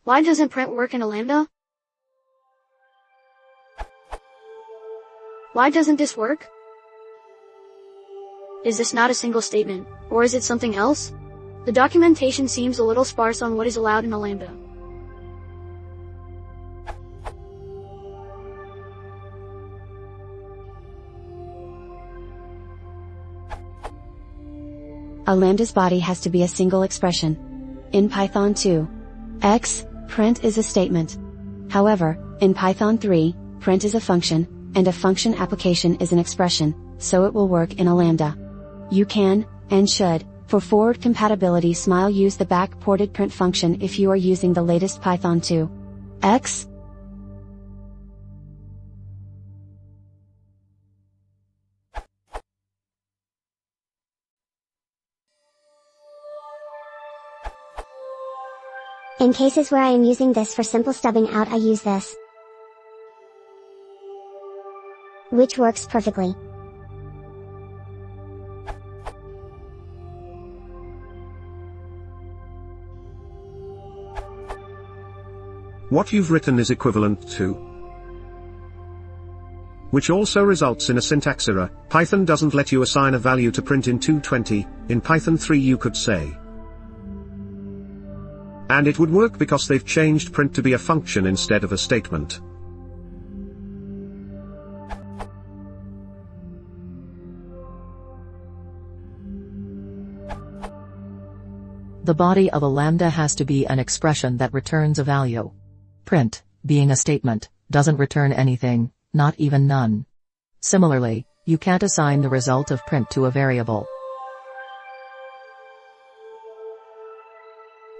Why doesn't print work in a lambda? Why doesn't this work? Is this not a single statement, or is it something else? The documentation seems a little sparse on what is allowed in a lambda. A lambda's body has to be a single expression. In Python 2, x, print is a statement. However, in Python 3, print is a function, and a function application is an expression, so it will work in a lambda. You can, and should, for forward compatibility use the back-ported print function if you are using the latest Python 2. X. In cases where I am using this for simple stubbing out, I use this, which works perfectly. What you've written is equivalent to, which also results in a syntax error. Python doesn't let you assign a value to print in 220, in Python 3 you could say. And it would work because they've changed print to be a function instead of a statement. The body of a lambda has to be an expression that returns a value. Print, being a statement, doesn't return anything, not even none. Similarly, you can't assign the result of print to a variable.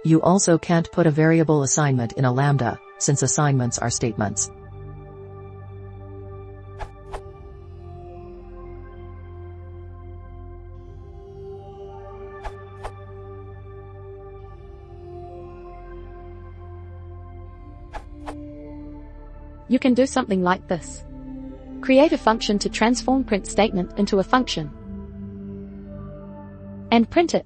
You also can't put a variable assignment in a lambda, since assignments are statements. You can do something like this. Create a function to transform print statement into a function, and print it.